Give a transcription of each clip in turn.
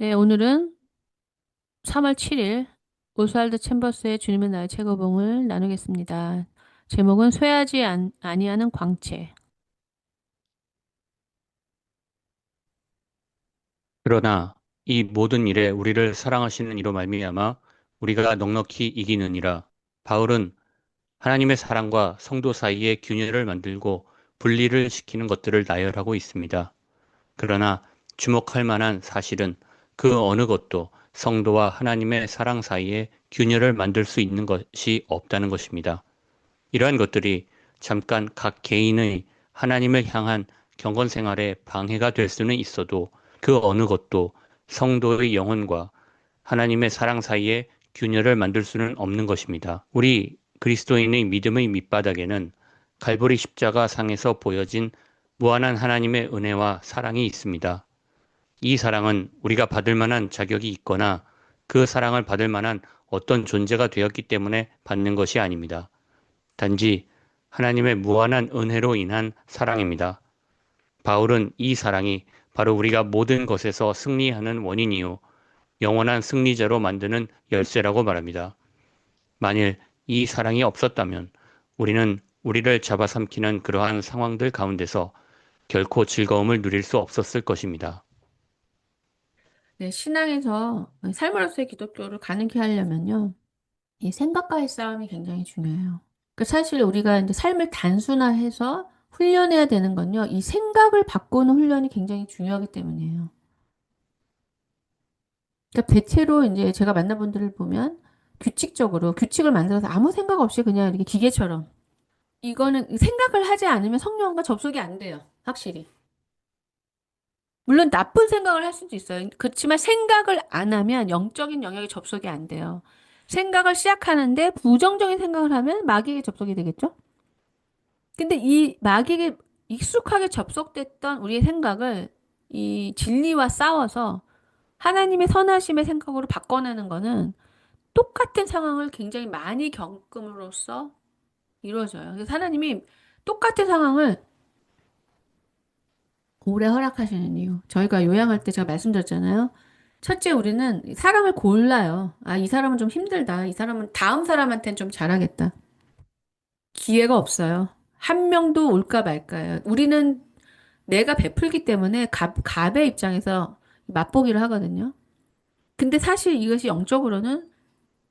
네, 오늘은 3월 7일 오스왈드 챔버스의 주님은 나의 최고봉을 나누겠습니다. 제목은 쇠하지 아니하는 광채. 그러나 이 모든 일에 우리를 사랑하시는 이로 말미암아 우리가 넉넉히 이기느니라. 바울은 하나님의 사랑과 성도 사이의 균열을 만들고 분리를 시키는 것들을 나열하고 있습니다. 그러나 주목할 만한 사실은 그 어느 것도 성도와 하나님의 사랑 사이에 균열을 만들 수 있는 것이 없다는 것입니다. 이러한 것들이 잠깐 각 개인의 하나님을 향한 경건 생활에 방해가 될 수는 있어도 그 어느 것도 성도의 영혼과 하나님의 사랑 사이에 균열을 만들 수는 없는 것입니다. 우리 그리스도인의 믿음의 밑바닥에는 갈보리 십자가 상에서 보여진 무한한 하나님의 은혜와 사랑이 있습니다. 이 사랑은 우리가 받을 만한 자격이 있거나 그 사랑을 받을 만한 어떤 존재가 되었기 때문에 받는 것이 아닙니다. 단지 하나님의 무한한 은혜로 인한 사랑입니다. 바울은 이 사랑이 바로 우리가 모든 것에서 승리하는 원인이요, 영원한 승리자로 만드는 열쇠라고 말합니다. 만일 이 사랑이 없었다면 우리는 우리를 잡아삼키는 그러한 상황들 가운데서 결코 즐거움을 누릴 수 없었을 것입니다. 네, 신앙에서 삶으로서의 기독교를 가능케 하려면요. 이 생각과의 싸움이 굉장히 중요해요. 그 사실 우리가 이제 삶을 단순화해서 훈련해야 되는 건요. 이 생각을 바꾸는 훈련이 굉장히 중요하기 때문이에요. 그러니까 대체로 이제 제가 만난 분들을 보면 규칙적으로 규칙을 만들어서 아무 생각 없이 그냥 이렇게 기계처럼 이거는 생각을 하지 않으면 성령과 접속이 안 돼요. 확실히. 물론 나쁜 생각을 할 수도 있어요. 그렇지만 생각을 안 하면 영적인 영역에 접속이 안 돼요. 생각을 시작하는데 부정적인 생각을 하면 마귀에게 접속이 되겠죠? 근데 이 마귀에게 익숙하게 접속됐던 우리의 생각을 이 진리와 싸워서 하나님의 선하심의 생각으로 바꿔내는 거는 똑같은 상황을 굉장히 많이 겪음으로써 이루어져요. 그래서 하나님이 똑같은 상황을 오래 허락하시는 이유. 저희가 요양할 때 제가 말씀드렸잖아요. 첫째, 우리는 사람을 골라요. 아, 이 사람은 좀 힘들다. 이 사람은 다음 사람한테는 좀 잘하겠다. 기회가 없어요. 한 명도 올까 말까요. 우리는 내가 베풀기 때문에 갑의 입장에서 맛보기를 하거든요. 근데 사실 이것이 영적으로는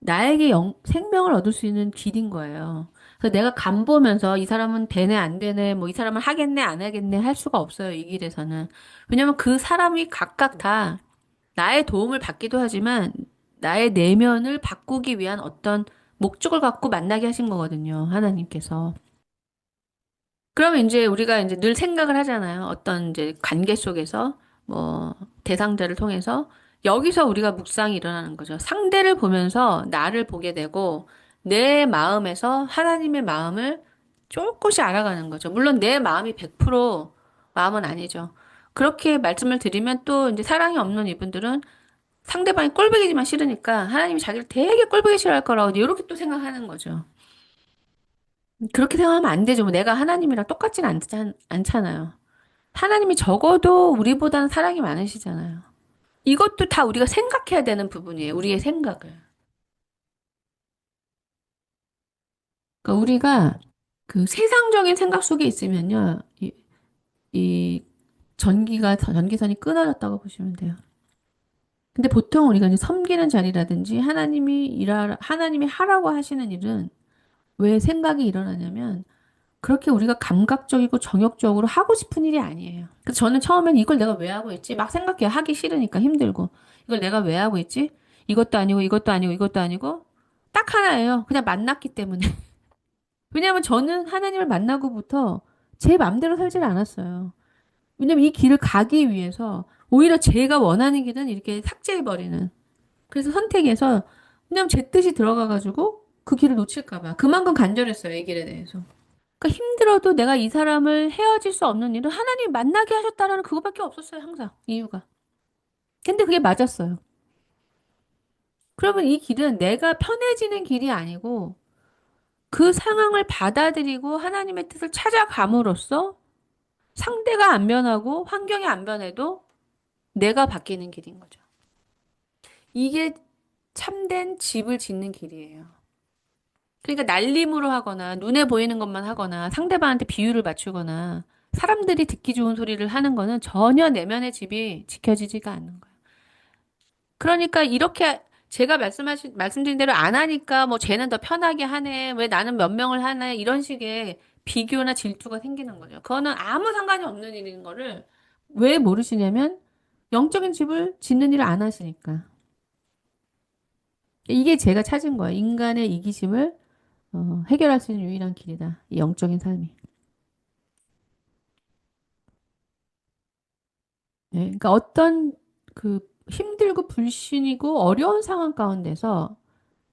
나에게 생명을 얻을 수 있는 길인 거예요. 그래서 내가 간 보면서 이 사람은 되네, 안 되네, 뭐 이 사람은 하겠네, 안 하겠네 할 수가 없어요, 이 길에서는. 왜냐면 그 사람이 각각 다 나의 도움을 받기도 하지만 나의 내면을 바꾸기 위한 어떤 목적을 갖고 만나게 하신 거거든요, 하나님께서. 그러면 이제 우리가 이제 늘 생각을 하잖아요. 어떤 이제 관계 속에서 뭐 대상자를 통해서 여기서 우리가 묵상이 일어나는 거죠. 상대를 보면서 나를 보게 되고 내 마음에서 하나님의 마음을 조금씩 알아가는 거죠. 물론 내 마음이 100% 마음은 아니죠. 그렇게 말씀을 드리면 또 이제 사랑이 없는 이분들은 상대방이 꼴보기만 싫으니까 하나님이 자기를 되게 꼴보기 싫어할 거라고 이렇게 또 생각하는 거죠. 그렇게 생각하면 안 되죠. 뭐 내가 하나님이랑 똑같진 않잖아요. 하나님이 적어도 우리보다는 사랑이 많으시잖아요. 이것도 다 우리가 생각해야 되는 부분이에요. 우리의 생각을. 그러니까 우리가 그 세상적인 생각 속에 있으면요. 이 전기선이 끊어졌다고 보시면 돼요. 근데 보통 우리가 이제 섬기는 자리라든지 하나님이 하라고 하시는 일은 왜 생각이 일어나냐면 그렇게 우리가 감각적이고 정욕적으로 하고 싶은 일이 아니에요. 그래서 저는 처음엔 이걸 내가 왜 하고 있지? 막 생각해요. 하기 싫으니까 힘들고. 이걸 내가 왜 하고 있지? 이것도 아니고 이것도 아니고 이것도 아니고 딱 하나예요. 그냥 만났기 때문에. 왜냐하면 저는 하나님을 만나고부터 제 맘대로 살질 않았어요. 왜냐면 이 길을 가기 위해서 오히려 제가 원하는 길은 이렇게 삭제해버리는. 그래서 선택해서 왜냐면 제 뜻이 들어가가지고 그 길을 놓칠까 봐. 그만큼 간절했어요. 이 길에 대해서. 그러니까 힘들어도 내가 이 사람을 헤어질 수 없는 일은 하나님이 만나게 하셨다라는 그거밖에 없었어요, 항상. 이유가. 근데 그게 맞았어요. 그러면 이 길은 내가 편해지는 길이 아니고 그 상황을 받아들이고 하나님의 뜻을 찾아감으로써 상대가 안 변하고 환경이 안 변해도 내가 바뀌는 길인 거죠. 이게 참된 집을 짓는 길이에요. 그러니까 날림으로 하거나 눈에 보이는 것만 하거나 상대방한테 비유를 맞추거나 사람들이 듣기 좋은 소리를 하는 거는 전혀 내면의 집이 지켜지지가 않는 거예요. 그러니까 이렇게 제가 말씀드린 대로 안 하니까 뭐 쟤는 더 편하게 하네. 왜 나는 몇 명을 하네. 이런 식의 비교나 질투가 생기는 거죠. 그거는 아무 상관이 없는 일인 거를 왜 모르시냐면 영적인 집을 짓는 일을 안 하시니까. 이게 제가 찾은 거예요. 인간의 이기심을 해결할 수 있는 유일한 길이다. 이 영적인 삶이. 네, 그러니까 어떤 그 힘들고 불신이고 어려운 상황 가운데서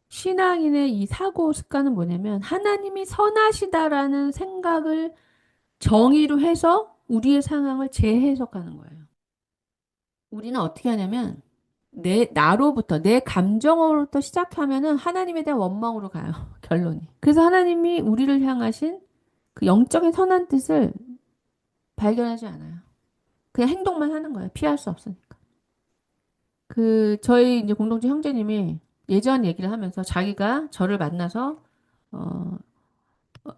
신앙인의 이 사고 습관은 뭐냐면 하나님이 선하시다라는 생각을 정의로 해서 우리의 상황을 재해석하는 거예요. 우리는 어떻게 하냐면 나로부터, 내 감정으로부터 시작하면은 하나님에 대한 원망으로 가요. 결론이. 그래서 하나님이 우리를 향하신 그 영적인 선한 뜻을 발견하지 않아요. 그냥 행동만 하는 거예요. 피할 수 없으니까. 저희 이제 공동체 형제님이 예전 얘기를 하면서 자기가 저를 만나서, 어,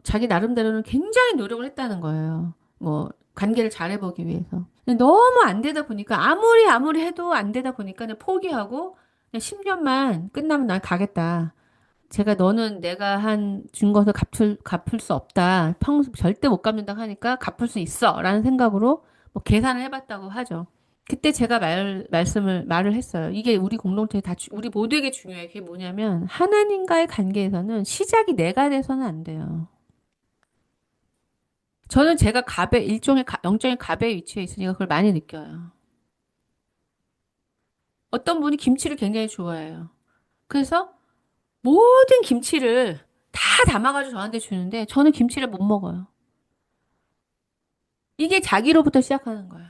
자기 나름대로는 굉장히 노력을 했다는 거예요. 뭐, 관계를 잘해보기 위해서. 근데 너무 안 되다 보니까, 아무리 해도 안 되다 보니까 그냥 포기하고, 그냥 10년만 끝나면 난 가겠다. 너는 내가 준 것을 갚을 수 없다. 절대 못 갚는다 하니까 갚을 수 있어. 라는 생각으로 뭐 계산을 해봤다고 하죠. 그때 제가 말을 했어요. 이게 우리 공동체에 우리 모두에게 중요해. 그게 뭐냐면, 하나님과의 관계에서는 시작이 내가 돼서는 안 돼요. 저는 제가 일종의 영적인 갑의 위치에 있으니까 그걸 많이 느껴요. 어떤 분이 김치를 굉장히 좋아해요. 그래서 모든 김치를 다 담아가지고 저한테 주는데 저는 김치를 못 먹어요. 이게 자기로부터 시작하는 거예요.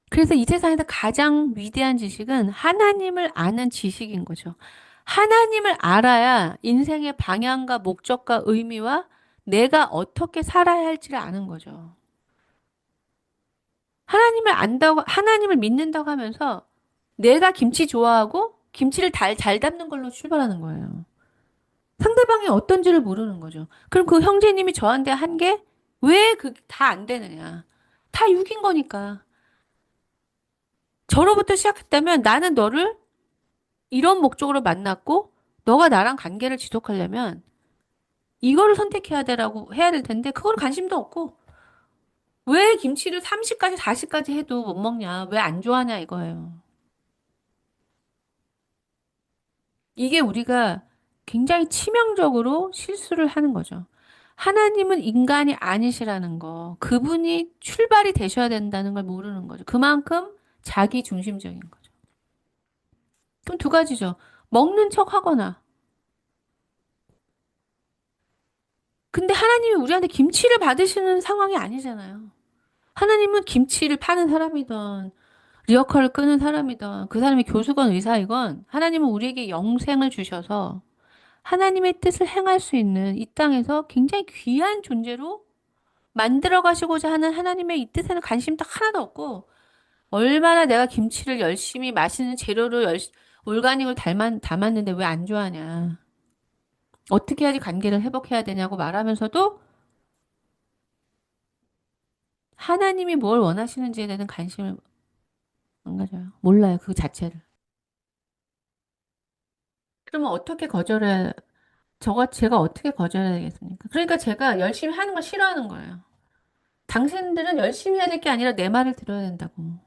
그래서 이 세상에서 가장 위대한 지식은 하나님을 아는 지식인 거죠. 하나님을 알아야 인생의 방향과 목적과 의미와 내가 어떻게 살아야 할지를 아는 거죠. 하나님을 믿는다고 하면서 내가 김치 좋아하고 김치를 잘 담는 걸로 출발하는 거예요. 상대방이 어떤지를 모르는 거죠. 그럼 그 형제님이 저한테 한 게 왜 그게 다 안 되느냐. 다 육인 거니까. 저로부터 시작했다면 나는 너를 이런 목적으로 만났고 너가 나랑 관계를 지속하려면 이거를 선택해야 되라고 해야 될 텐데 그걸 관심도 없고 왜 김치를 30까지 40까지 해도 못 먹냐. 왜 안 좋아하냐 이거예요. 이게 우리가 굉장히 치명적으로 실수를 하는 거죠. 하나님은 인간이 아니시라는 거, 그분이 출발이 되셔야 된다는 걸 모르는 거죠. 그만큼 자기 중심적인 거죠. 그럼 두 가지죠. 먹는 척 하거나. 근데 하나님이 우리한테 김치를 받으시는 상황이 아니잖아요. 하나님은 김치를 파는 사람이든, 리어커를 끄는 사람이든, 그 사람이 교수건 의사이건, 하나님은 우리에게 영생을 주셔서 하나님의 뜻을 행할 수 있는 이 땅에서 굉장히 귀한 존재로 만들어 가시고자 하는 하나님의 이 뜻에는 관심도 하나도 없고, 얼마나 내가 김치를 열심히 맛있는 재료로 올가닉을 담았는데 왜 안 좋아하냐. 어떻게 해야지 관계를 회복해야 되냐고 말하면서도 하나님이 뭘 원하시는지에 대한 관심을 안 가져요. 몰라요, 그 자체를. 그러면 제가 어떻게 거절해야 되겠습니까? 그러니까 제가 열심히 하는 걸 싫어하는 거예요. 당신들은 열심히 해야 될 게 아니라 내 말을 들어야 된다고.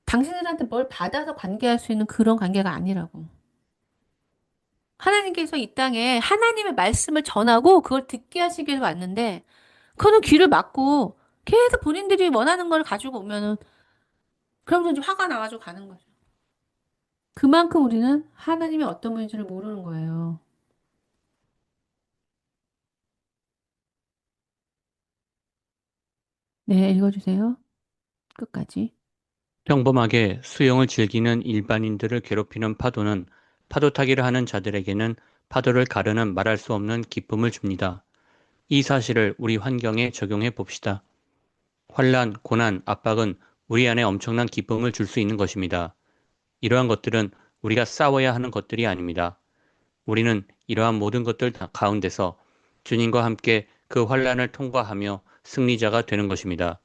당신들한테 뭘 받아서 관계할 수 있는 그런 관계가 아니라고. 하나님께서 이 땅에 하나님의 말씀을 전하고 그걸 듣게 하시기 위해서 왔는데, 그거는 귀를 막고 계속 본인들이 원하는 걸 가지고 오면은, 그러면서 이제 화가 나가지고 가는 거죠. 그만큼 우리는 하나님이 어떤 분인지를 모르는 거예요. 네, 읽어주세요. 끝까지. 평범하게 수영을 즐기는 일반인들을 괴롭히는 파도는 파도 타기를 하는 자들에게는 파도를 가르는 말할 수 없는 기쁨을 줍니다. 이 사실을 우리 환경에 적용해 봅시다. 환란, 고난, 압박은 우리 안에 엄청난 기쁨을 줄 수 있는 것입니다. 이러한 것들은 우리가 싸워야 하는 것들이 아닙니다. 우리는 이러한 모든 것들 가운데서 주님과 함께 그 환란을 통과하며 승리자가 되는 것입니다.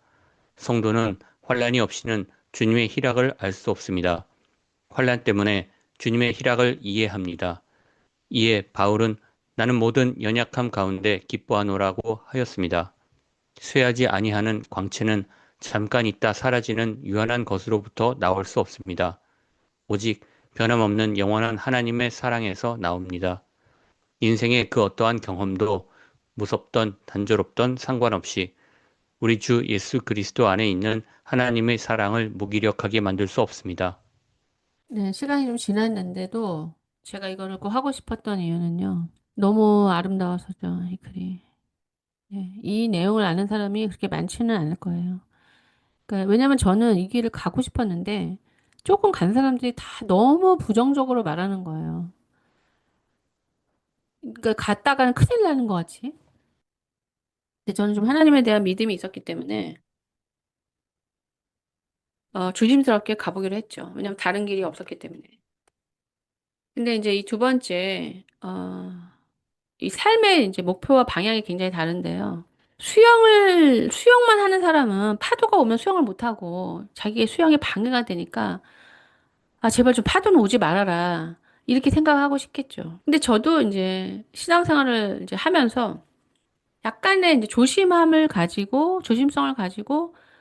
성도는 환란이 없이는 주님의 희락을 알 수 없습니다. 환란 때문에 주님의 희락을 이해합니다. 이에 바울은 나는 모든 연약함 가운데 기뻐하노라고 하였습니다. 쇠하지 아니하는 광채는 잠깐 있다 사라지는 유한한 것으로부터 나올 수 없습니다. 오직 변함없는 영원한 하나님의 사랑에서 나옵니다. 인생의 그 어떠한 경험도 무섭던 단조롭던 상관없이 우리 주 예수 그리스도 안에 있는 하나님의 사랑을 무기력하게 만들 수 없습니다. 네, 시간이 좀 지났는데도 제가 이거를 꼭 하고 싶었던 이유는요. 너무 아름다워서죠, 이 글이. 네, 이 내용을 아는 사람이 그렇게 많지는 않을 거예요. 그러니까 왜냐면 저는 이 길을 가고 싶었는데 조금 간 사람들이 다 너무 부정적으로 말하는 거예요. 그러니까 갔다가는 큰일 나는 것 같이. 근데 저는 좀 하나님에 대한 믿음이 있었기 때문에 조심스럽게 가보기로 했죠. 왜냐면 다른 길이 없었기 때문에. 근데 이제 이 두 번째, 이 삶의 이제 목표와 방향이 굉장히 다른데요. 수영만 하는 사람은 파도가 오면 수영을 못하고 자기의 수영에 방해가 되니까, 아, 제발 좀 파도는 오지 말아라. 이렇게 생각하고 싶겠죠. 근데 저도 이제 신앙생활을 이제 하면서 약간의 이제 조심성을 가지고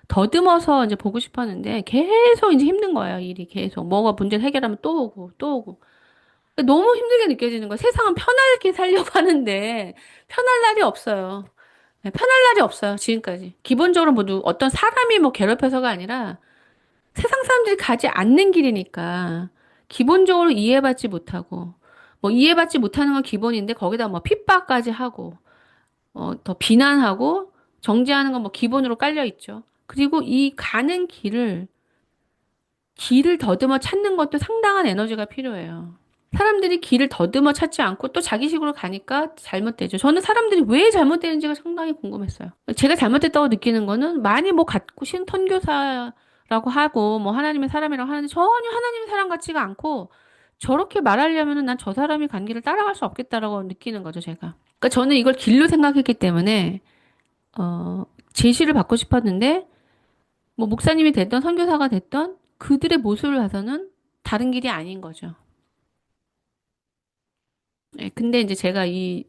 더듬어서 이제 보고 싶었는데 계속 이제 힘든 거예요, 일이 계속. 뭐가 문제를 해결하면 또 오고, 또 오고. 너무 힘들게 느껴지는 거예요. 세상은 편하게 살려고 하는데 편할 날이 없어요. 네, 편할 날이 없어요. 지금까지. 기본적으로 모두 어떤 사람이 뭐 괴롭혀서가 아니라 세상 사람들이 가지 않는 길이니까 기본적으로 이해받지 못하고 뭐 이해받지 못하는 건 기본인데 거기다 뭐 핍박까지 하고 더 비난하고 정죄하는 건 뭐 기본으로 깔려 있죠. 그리고 이 가는 길을 더듬어 찾는 것도 상당한 에너지가 필요해요. 사람들이 길을 더듬어 찾지 않고 또 자기식으로 가니까 잘못되죠. 저는 사람들이 왜 잘못되는지가 상당히 궁금했어요. 제가 잘못됐다고 느끼는 거는 많이 뭐 갖고 신선교사라고 하고 뭐 하나님의 사람이라고 하는데 전혀 하나님의 사람 같지가 않고 저렇게 말하려면은 난 저 사람이 간 길을 따라갈 수 없겠다라고 느끼는 거죠, 제가. 그러니까 저는 이걸 길로 생각했기 때문에 제시를 받고 싶었는데 뭐 목사님이 됐던 선교사가 됐던 그들의 모습을 봐서는 다른 길이 아닌 거죠. 예, 근데 이제 제가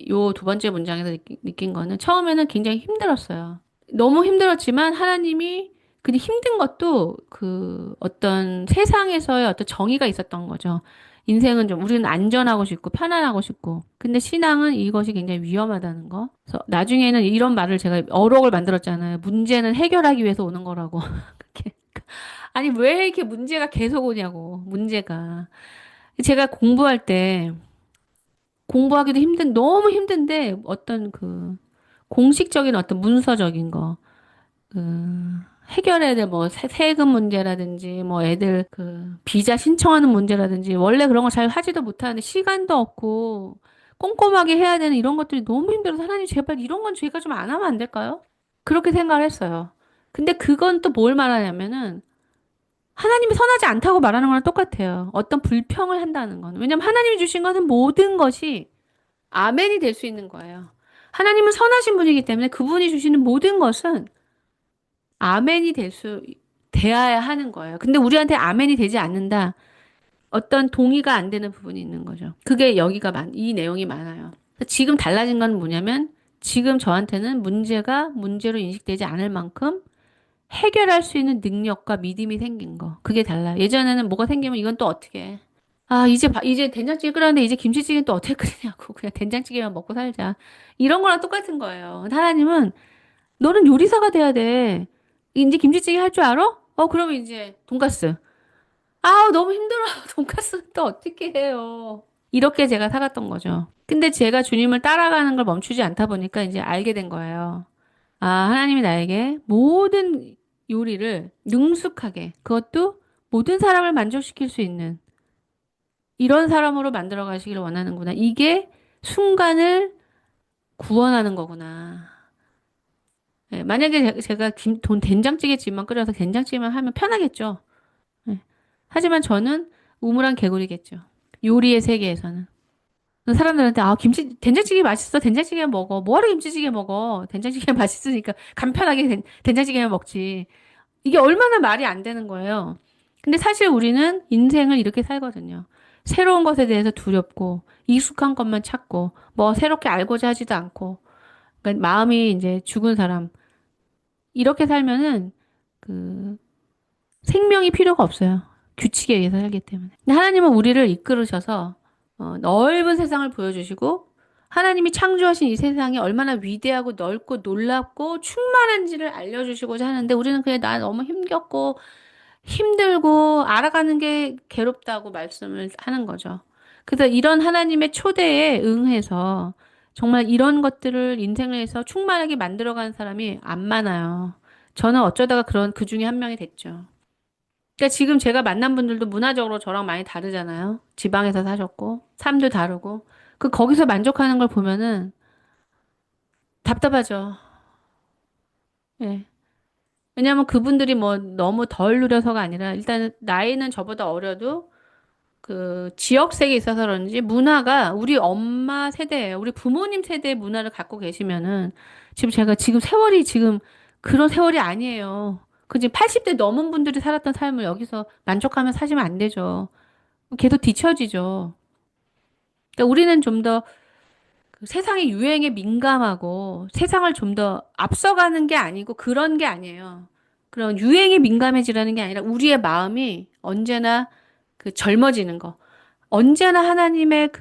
요 두 번째 문장에서 느낀 거는 처음에는 굉장히 힘들었어요. 너무 힘들었지만 하나님이 근데 힘든 것도 그 어떤 세상에서의 어떤 정의가 있었던 거죠. 인생은 좀 우리는 안전하고 싶고 편안하고 싶고 근데 신앙은 이것이 굉장히 위험하다는 거. 그래서 나중에는 이런 말을 제가 어록을 만들었잖아요. 문제는 해결하기 위해서 오는 거라고. 그렇게. 아니 왜 이렇게 문제가 계속 오냐고. 문제가. 제가 공부할 때 공부하기도 너무 힘든데 어떤 그 공식적인 어떤 문서적인 거, 그 해결해야 될 뭐 세금 문제라든지 뭐 애들 그 비자 신청하는 문제라든지 원래 그런 거 잘 하지도 못하는데 시간도 없고 꼼꼼하게 해야 되는 이런 것들이 너무 힘들어서 하나님 제발 이런 건 저희가 좀 안 하면 안 될까요? 그렇게 생각을 했어요. 근데 그건 또 뭘 말하냐면은 하나님이 선하지 않다고 말하는 거랑 똑같아요. 어떤 불평을 한다는 건. 왜냐면 하나님이 주신 거는 모든 것이 아멘이 될 수 있는 거예요. 하나님은 선하신 분이기 때문에 그분이 주시는 모든 것은 아멘이 돼야 하는 거예요. 근데 우리한테 아멘이 되지 않는다. 어떤 동의가 안 되는 부분이 있는 거죠. 그게 이 내용이 많아요. 지금 달라진 건 뭐냐면 지금 저한테는 문제가 문제로 인식되지 않을 만큼 해결할 수 있는 능력과 믿음이 생긴 거. 그게 달라요. 예전에는 뭐가 생기면 이건 또 어떻게 해. 아, 이제 된장찌개 끓였는데 이제 김치찌개는 또 어떻게 끓이냐고. 그냥 된장찌개만 먹고 살자. 이런 거랑 똑같은 거예요. 하나님은 너는 요리사가 돼야 돼. 이제 김치찌개 할 줄 알아? 그러면 이제 돈가스. 아, 너무 힘들어. 돈가스는 또 어떻게 해요. 이렇게 제가 살았던 거죠. 근데 제가 주님을 따라가는 걸 멈추지 않다 보니까 이제 알게 된 거예요. 아, 하나님이 나에게 모든 요리를 능숙하게, 그것도 모든 사람을 만족시킬 수 있는 이런 사람으로 만들어 가시기를 원하는구나. 이게 순간을 구원하는 거구나. 예, 만약에 제가 된장찌개 집만 끓여서 된장찌개만 하면 편하겠죠. 예. 하지만 저는 우물안 개구리겠죠. 요리의 세계에서는. 사람들한테 아 김치 된장찌개 맛있어 된장찌개 먹어 뭐하러 김치찌개 먹어 된장찌개 맛있으니까 간편하게 된장찌개만 먹지 이게 얼마나 말이 안 되는 거예요. 근데 사실 우리는 인생을 이렇게 살거든요. 새로운 것에 대해서 두렵고 익숙한 것만 찾고 뭐 새롭게 알고자 하지도 않고 그러니까 마음이 이제 죽은 사람 이렇게 살면은 그 생명이 필요가 없어요. 규칙에 의해서 살기 때문에. 근데 하나님은 우리를 이끌으셔서 넓은 세상을 보여주시고 하나님이 창조하신 이 세상이 얼마나 위대하고 넓고 놀랍고 충만한지를 알려주시고자 하는데 우리는 그냥 나 너무 힘겹고 힘들고 알아가는 게 괴롭다고 말씀을 하는 거죠. 그래서 이런 하나님의 초대에 응해서 정말 이런 것들을 인생에서 충만하게 만들어가는 사람이 안 많아요. 저는 어쩌다가 그런 그 중에 한 명이 됐죠. 그러니까 지금 제가 만난 분들도 문화적으로 저랑 많이 다르잖아요. 지방에서 사셨고, 삶도 다르고. 거기서 만족하는 걸 보면은 답답하죠. 예. 왜냐하면 그분들이 뭐 너무 덜 누려서가 아니라 일단 나이는 저보다 어려도 지역색에 있어서 그런지 문화가 우리 엄마 세대예요. 우리 부모님 세대의 문화를 갖고 계시면은 지금 제가 지금 세월이 지금 그런 세월이 아니에요. 지금 80대 넘은 분들이 살았던 삶을 여기서 만족하며 사시면 안 되죠. 계속 뒤처지죠. 그러니까 우리는 좀 더 세상의 유행에 민감하고 세상을 좀 더 앞서가는 게 아니고 그런 게 아니에요. 그런 유행에 민감해지라는 게 아니라 우리의 마음이 언제나 젊어지는 거. 언제나 하나님의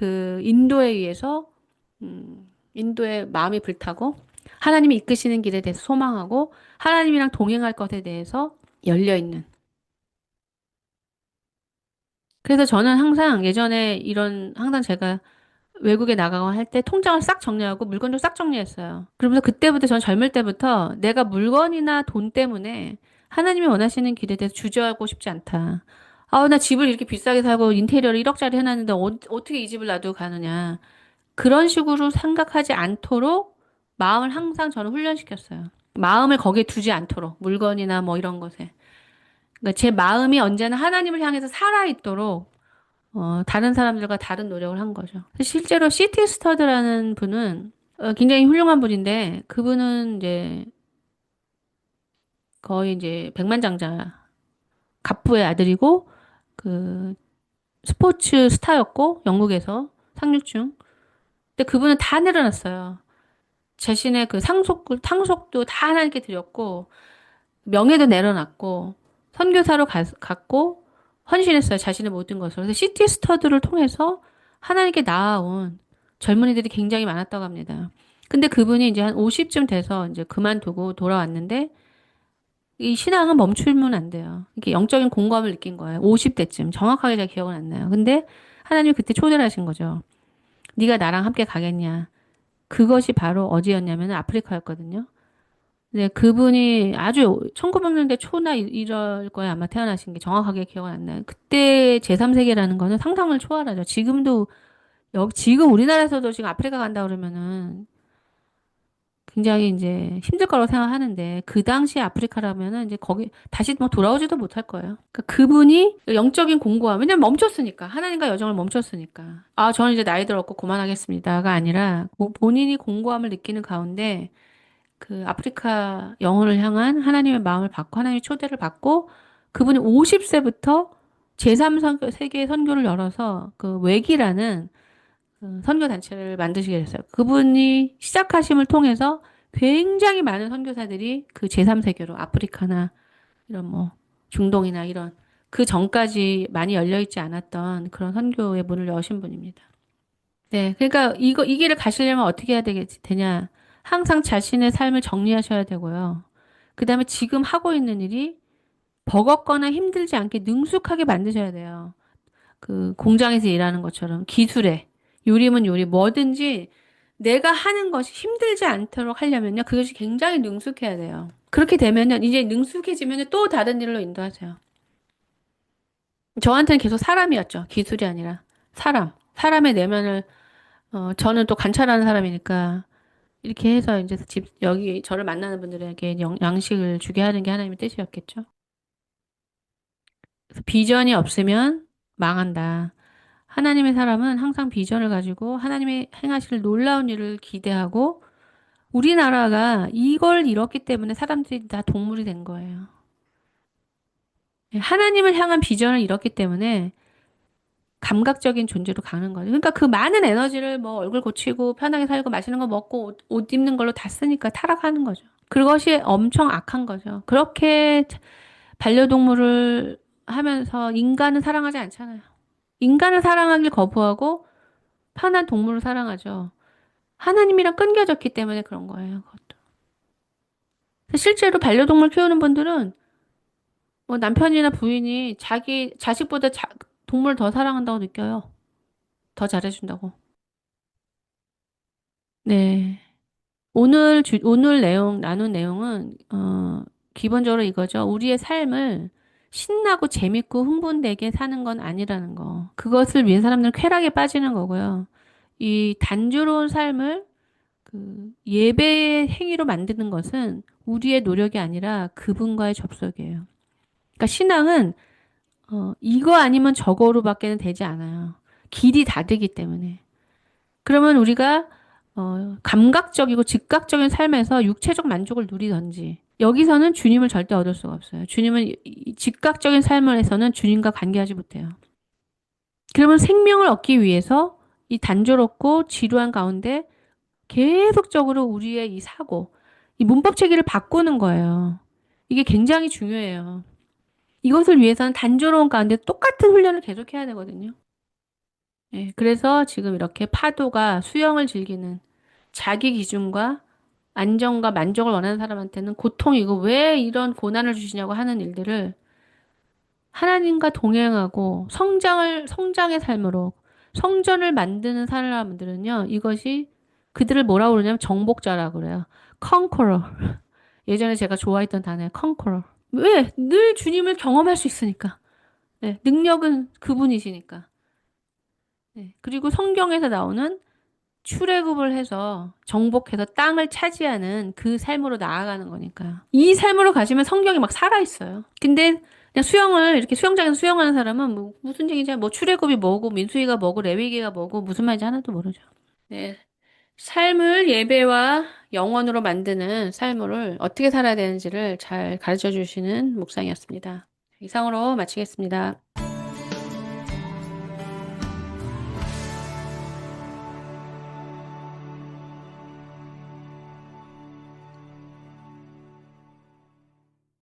인도에 의해서, 인도에 마음이 불타고 하나님이 이끄시는 길에 대해서 소망하고 하나님이랑 동행할 것에 대해서 열려있는. 그래서 저는 항상 예전에 항상 제가 외국에 나가고 할 때 통장을 싹 정리하고 물건도 싹 정리했어요. 그러면서 그때부터 전 젊을 때부터 내가 물건이나 돈 때문에 하나님이 원하시는 길에 대해서 주저하고 싶지 않다. 나 집을 이렇게 비싸게 사고 인테리어를 1억짜리 해놨는데 어떻게 이 집을 놔두고 가느냐. 그런 식으로 생각하지 않도록 마음을 항상 저는 훈련시켰어요. 마음을 거기에 두지 않도록 물건이나 뭐 이런 것에. 그러니까 제 마음이 언제나 하나님을 향해서 살아있도록 다른 사람들과 다른 노력을 한 거죠. 실제로 시티 스터드라는 분은 굉장히 훌륭한 분인데 그분은 이제 거의 이제 백만장자 갑부의 아들이고 그 스포츠 스타였고 영국에서 상류층. 근데 그분은 다 내려놨어요. 자신의 상속도 다 하나님께 드렸고 명예도 내려놨고 선교사로 갔고 헌신했어요. 자신의 모든 것을. 그래서 시티 스터드를 통해서 하나님께 나아온 젊은이들이 굉장히 많았다고 합니다. 근데 그분이 이제 한 50쯤 돼서 이제 그만두고 돌아왔는데 이 신앙은 멈추면 안 돼요. 이렇게 영적인 공감을 느낀 거예요. 50대쯤. 정확하게 잘 기억은 안 나요. 근데 하나님이 그때 초대를 하신 거죠. 네가 나랑 함께 가겠냐. 그것이 바로 어디였냐면 아프리카였거든요. 네, 그분이 아주 1900년대 초나 이럴 거에 아마 태어나신 게 정확하게 기억은 안 나요. 그때 제3세계라는 거는 상상을 초월하죠. 지금 우리나라에서도 지금 아프리카 간다 그러면은 굉장히 이제 힘들 거라고 생각하는데 그 당시 아프리카라면은 이제 거기 다시 뭐 돌아오지도 못할 거예요. 그러니까 그분이 영적인 공고함, 왜냐면 멈췄으니까. 하나님과 여정을 멈췄으니까. 저는 이제 나이 들었고 그만하겠습니다가 아니라 본인이 공고함을 느끼는 가운데 아프리카 영혼을 향한 하나님의 마음을 받고 하나님의 초대를 받고 그분이 50세부터 제3세계 선교를 열어서 외기라는 선교 단체를 만드시게 됐어요. 그분이 시작하심을 통해서 굉장히 많은 선교사들이 제3세계로 아프리카나 이런 뭐 중동이나 이런 그 전까지 많이 열려 있지 않았던 그런 선교의 문을 여신 분입니다. 네, 그러니까 이 길을 가시려면 어떻게 해야 되냐? 항상 자신의 삶을 정리하셔야 되고요. 그다음에 지금 하고 있는 일이 버겁거나 힘들지 않게 능숙하게 만드셔야 돼요. 공장에서 일하는 것처럼 기술에 요리면 요리 뭐든지 내가 하는 것이 힘들지 않도록 하려면요. 그것이 굉장히 능숙해야 돼요. 그렇게 되면요. 이제 능숙해지면 또 다른 일로 인도하세요. 저한테는 계속 사람이었죠. 기술이 아니라 사람의 내면을 저는 또 관찰하는 사람이니까 이렇게 해서 이제 여기 저를 만나는 분들에게 양식을 주게 하는 게 하나님의 뜻이었겠죠. 그래서 비전이 없으면 망한다. 하나님의 사람은 항상 비전을 가지고 하나님의 행하실 놀라운 일을 기대하고 우리나라가 이걸 잃었기 때문에 사람들이 다 동물이 된 거예요. 하나님을 향한 비전을 잃었기 때문에 감각적인 존재로 가는 거죠. 그러니까 그 많은 에너지를 뭐 얼굴 고치고 편하게 살고 맛있는 거 먹고 옷 입는 걸로 다 쓰니까 타락하는 거죠. 그것이 엄청 악한 거죠. 그렇게 반려동물을 하면서 인간은 사랑하지 않잖아요. 인간을 사랑하길 거부하고 편한 동물을 사랑하죠. 하나님이랑 끊겨졌기 때문에 그런 거예요. 그것도. 실제로 반려동물 키우는 분들은 뭐 남편이나 부인이 자기 자식보다 동물 더 사랑한다고 느껴요. 더 잘해준다고. 네. 오늘 나눈 내용은, 기본적으로 이거죠. 우리의 삶을 신나고 재밌고 흥분되게 사는 건 아니라는 거. 그것을 위해 사람들은 쾌락에 빠지는 거고요. 이 단조로운 삶을 그 예배의 행위로 만드는 것은 우리의 노력이 아니라 그분과의 접속이에요. 그러니까 신앙은 이거 아니면 저거로밖에는 되지 않아요. 길이 다르기 때문에. 그러면 우리가 감각적이고 즉각적인 삶에서 육체적 만족을 누리던지 여기서는 주님을 절대 얻을 수가 없어요. 주님은 이 즉각적인 삶에서는 주님과 관계하지 못해요. 그러면 생명을 얻기 위해서 이 단조롭고 지루한 가운데 계속적으로 우리의 이 사고, 이 문법 체계를 바꾸는 거예요. 이게 굉장히 중요해요. 이것을 위해서는 단조로운 가운데 똑같은 훈련을 계속해야 되거든요. 예, 그래서 지금 이렇게 파도가 수영을 즐기는 자기 기준과 안정과 만족을 원하는 사람한테는 고통이고 왜 이런 고난을 주시냐고 하는 일들을 하나님과 동행하고 성장의 삶으로 성전을 만드는 사람들은요, 이것이 그들을 뭐라고 그러냐면 정복자라고 그래요. conqueror. 예전에 제가 좋아했던 단어예요. conqueror. 왜? 늘 주님을 경험할 수 있으니까. 네, 능력은 그분이시니까. 네, 그리고 성경에서 나오는 출애굽을 해서 정복해서 땅을 차지하는 그 삶으로 나아가는 거니까요. 이 삶으로 가시면 성경이 막 살아있어요. 근데 그냥 수영을 이렇게 수영장에서 수영하는 사람은 뭐 무슨 얘기인지 뭐 출애굽이 뭐고 민수기가 뭐고 레위기가 뭐고 무슨 말인지 하나도 모르죠. 네. 삶을 예배와 영원으로 만드는 삶을 어떻게 살아야 되는지를 잘 가르쳐 주시는 묵상이었습니다. 이상으로 마치겠습니다.